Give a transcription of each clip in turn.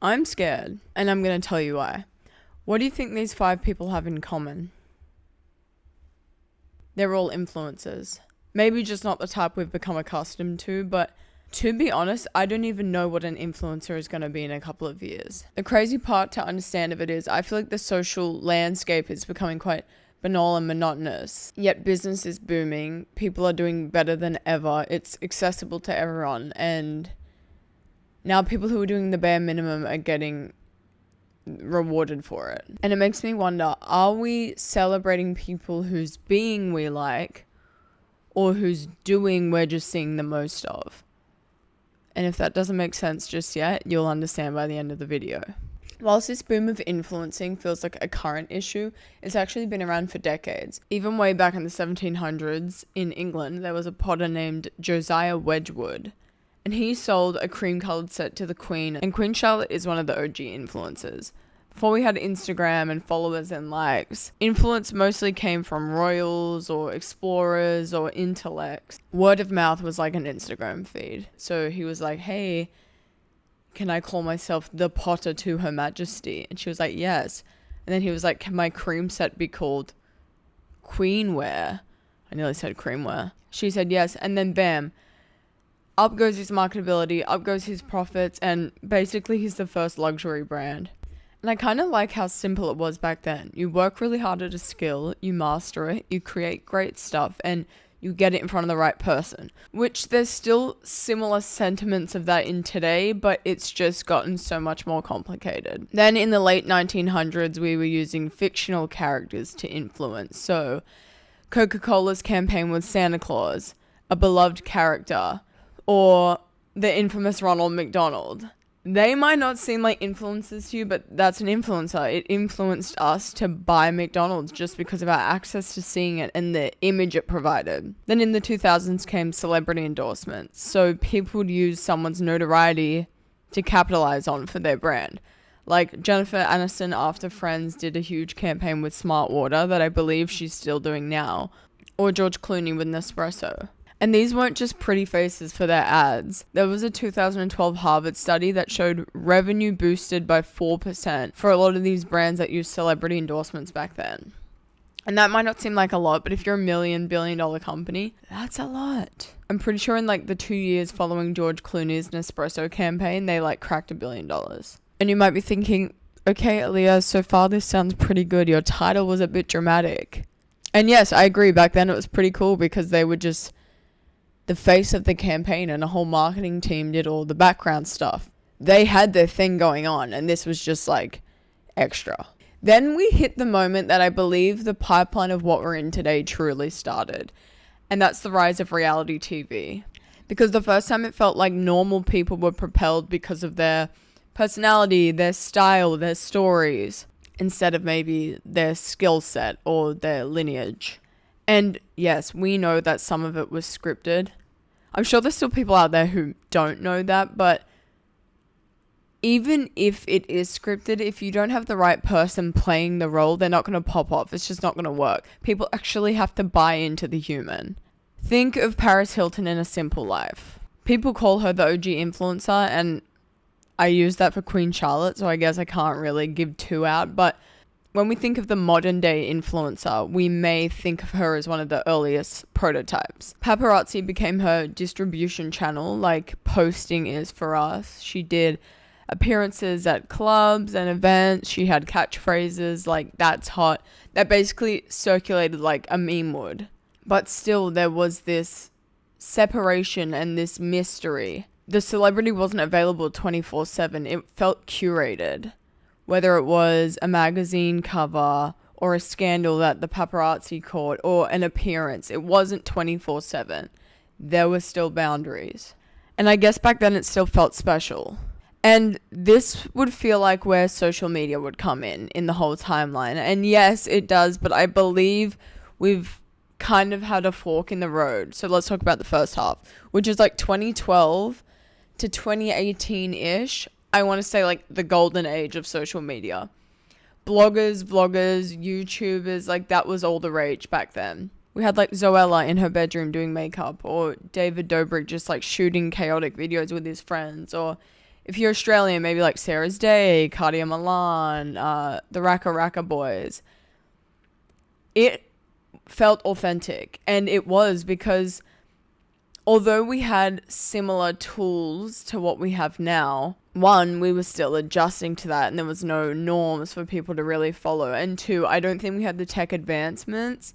I'm scared, and I'm going to tell you why. What do you think these 5 people have in common? They're all influencers. Maybe just not the type we've become accustomed to, but to be honest, I don't even know what an influencer is going to be in a couple of years. The crazy part to understand of it is I feel like the social landscape is becoming quite banal and monotonous, yet business is booming. People are doing better than ever. It's accessible to everyone, and now people who are doing the bare minimum are getting rewarded for it. And it makes me wonder, are we celebrating people whose being we like, or whose doing we're just seeing the most of? And if that doesn't make sense just yet, you'll understand by the end of the video. Whilst this boom of influencing feels like a current issue, it's actually been around for decades. Even way back in the 1700s in England, there was a potter named Josiah Wedgwood, and he sold a cream-coloured set to the Queen, and Queen Charlotte is one of the OG influencers. Before we had Instagram and followers and likes, influence mostly came from royals or explorers or intellects. Word of mouth was like an Instagram feed. So he was like, hey, can I call myself the Potter to Her Majesty? And she was like, yes. And then he was like, can my cream set be called Queenware? I nearly said creamware. She said yes. And then bam, up goes his marketability, up goes his profits, and basically he's the first luxury brand. And I kind of like how simple it was back then. You work really hard at a skill, you master it, you create great stuff, and you get it in front of the right person. Which there's still similar sentiments of that in today, but it's just gotten so much more complicated. Then in the late 1900s, we were using fictional characters to influence. So Coca-Cola's campaign with Santa Claus, a beloved character, or the infamous Ronald McDonald. They might not seem like influencers to you, but that's an influencer. It influenced us to buy McDonald's just because of our access to seeing it and the image it provided. Then in the 2000s came celebrity endorsements. So people would use someone's notoriety to capitalize on for their brand. Like Jennifer Aniston after Friends did a huge campaign with Smart Water that I believe she's still doing now. Or George Clooney with Nespresso. And these weren't just pretty faces for their ads. There was a 2012 Harvard study that showed revenue boosted by 4% for a lot of these brands that used celebrity endorsements back then. And that might not seem like a lot, but if you're $1 billion company, that's a lot. I'm pretty sure in like the 2 years following George Clooney's Nespresso campaign, they like cracked $1 billion. And you might be thinking, okay, Aaliyah, so far this sounds pretty good. Your title was a bit dramatic. And yes, I agree. Back then it was pretty cool because they would just the face of the campaign and a whole marketing team did all the background stuff. They had their thing going on, and this was just like extra. Then we hit the moment that I believe the pipeline of what we're in today truly started. And that's the rise of reality TV. Because the first time it felt like normal people were propelled because of their personality, their style, their stories, instead of maybe their skill set or their lineage. And yes, we know that some of it was scripted. I'm sure there's still people out there who don't know that, but even if it is scripted, if you don't have the right person playing the role, they're not going to pop off. It's just not going to work. People actually have to buy into the human. Think of Paris Hilton in A Simple Life. People call her the OG influencer, and I use that for Queen Charlotte, so I guess I can't really give two out, but when we think of the modern day influencer, we may think of her as one of the earliest prototypes. Paparazzi became her distribution channel, like posting is for us. She did appearances at clubs and events. She had catchphrases like "that's hot" that basically circulated like a meme would. But still, there was this separation and this mystery. The celebrity wasn't available 24/7. It felt curated. Whether it was a magazine cover or a scandal that the paparazzi caught or an appearance, it wasn't 24/7. There were still boundaries. And I guess back then it still felt special. And this would feel like where social media would come in the whole timeline. And yes, it does, but I believe we've kind of had a fork in the road. So let's talk about the first half, which is like 2012 to 2018-ish. I want to say like the golden age of social media. Bloggers, vloggers, YouTubers, like that was all the rage back then. We had like Zoella in her bedroom doing makeup, or David Dobrik just like shooting chaotic videos with his friends, or if you're Australian, maybe like Sarah's Day, Cardia Milan, the Raka Raka Boys. It felt authentic, and it was, because although we had similar tools to what we have now, one, we were still adjusting to that and there was no norms for people to really follow, and two, I don't think we had the tech advancements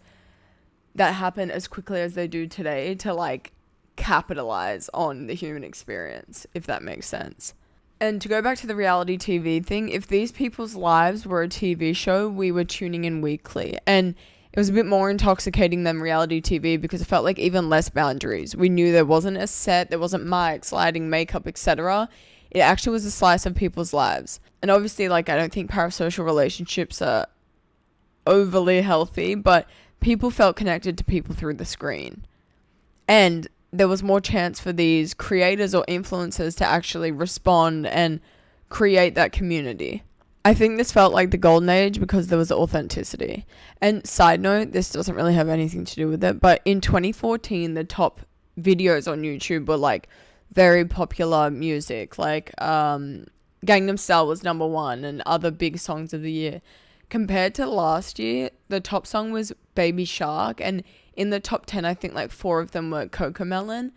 that happen as quickly as they do today to like capitalize on the human experience, if that makes sense. And to go back to the reality TV thing, if these people's lives were a TV show, we were tuning in weekly. And it was a bit more intoxicating than reality TV because it felt like even less boundaries. We knew there wasn't a set, there wasn't mics, lighting, makeup, etc. It actually was a slice of people's lives. And obviously, like, I don't think parasocial relationships are overly healthy, but people felt connected to people through the screen. And there was more chance for these creators or influencers to actually respond and create that community. I think this felt like the golden age because there was authenticity. And side note, this doesn't really have anything to do with it, but in 2014, the top videos on YouTube were like very popular music, like Gangnam Style was number 1 and other big songs of the year. Compared to last year, the top song was Baby Shark, and in the top 10, I think like 4 of them were Cocomelon,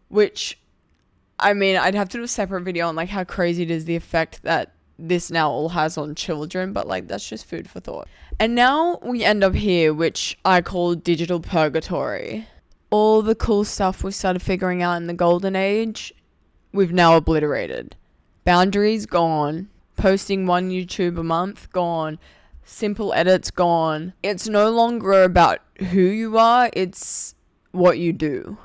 which, I mean, I'd have to do a separate video on like how crazy it is, the effect that this now all has on children, but like that's just food for thought. And now we end up here, which I call digital purgatory. All the cool stuff we started figuring out in the golden age, we've now obliterated. Boundaries gone. Posting 1 YouTube a month gone. Simple edits gone. It's no longer about who you are, it's what you do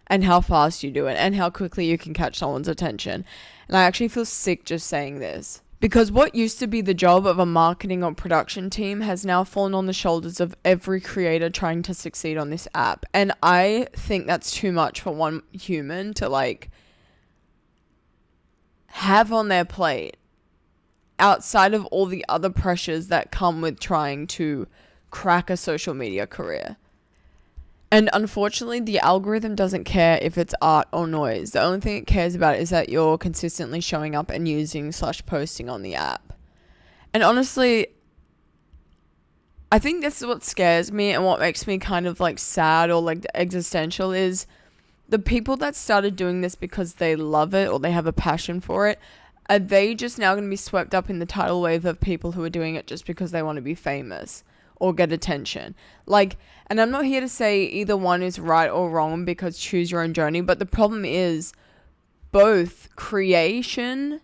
and how fast you do it and how quickly you can catch someone's attention. And I actually feel sick just saying this, because what used to be the job of a marketing or production team has now fallen on the shoulders of every creator trying to succeed on this app. And I think that's too much for one human to like have on their plate, outside of all the other pressures that come with trying to crack a social media career. And unfortunately, the algorithm doesn't care if it's art or noise. The only thing it cares about is that you're consistently showing up and using / posting on the app. And honestly, I think this is what scares me and what makes me kind of like sad or like existential is the people that started doing this because they love it or they have a passion for it. Are they just now going to be swept up in the tidal wave of people who are doing it just because they want to be famous or get attention? Like, and I'm not here to say either one is right or wrong, because choose your own journey. But the problem is both creation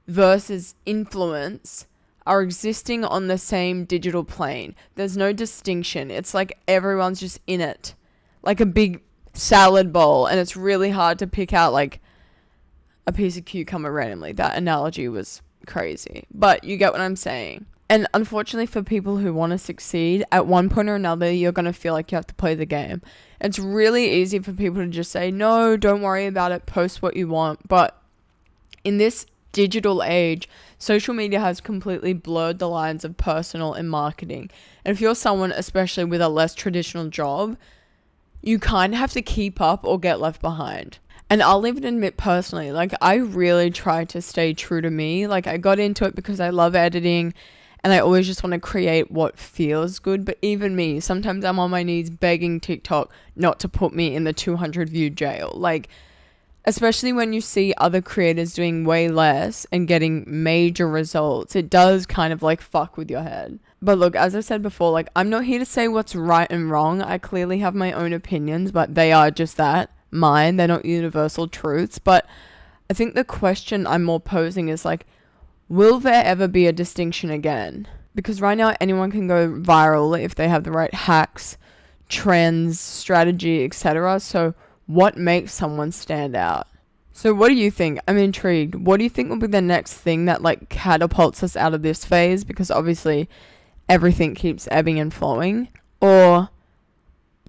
versus influence are existing on the same digital plane. There's no distinction. It's like everyone's just in it, like a big salad bowl, and it's really hard to pick out like a piece of cucumber randomly. That analogy was crazy, but you get what I'm saying. And unfortunately for people who want to succeed, at one point or another, you're going to feel like you have to play the game. It's really easy for people to just say, no, don't worry about it, post what you want. But in this digital age, social media has completely blurred the lines of personal and marketing. And if you're someone, especially with a less traditional job, you kind of have to keep up or get left behind. And I'll even admit personally, like, I really try to stay true to me. Like, I got into it because I love editing and I always just want to create what feels good. But even me, sometimes I'm on my knees begging TikTok not to put me in the 200 view jail. Like, especially when you see other creators doing way less and getting major results, it does kind of like fuck with your head. But look, as I said before, like, I'm not here to say what's right and wrong. I clearly have my own opinions, but they are just that. Mine. They're not universal truths. But I think the question I'm more posing is like, will there ever be a distinction again? Because right now anyone can go viral if they have the right hacks, trends, strategy, etc. So what makes someone stand out? So what do you think? I'm intrigued. What do you think will be the next thing that like catapults us out of this phase? Because obviously everything keeps ebbing and flowing. Or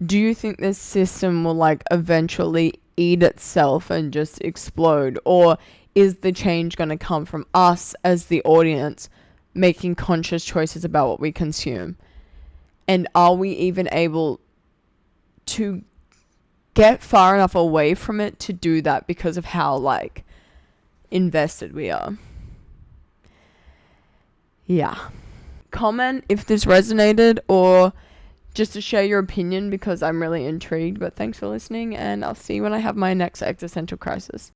do you think this system will like eventually eat itself and just explode? Or is the change going to come from us as the audience making conscious choices about what we consume? And are we even able to get far enough away from it to do that because of how like invested we are. Yeah. Comment if this resonated, or just to share your opinion, because I'm really intrigued. But thanks for listening, and I'll see you when I have my next existential crisis.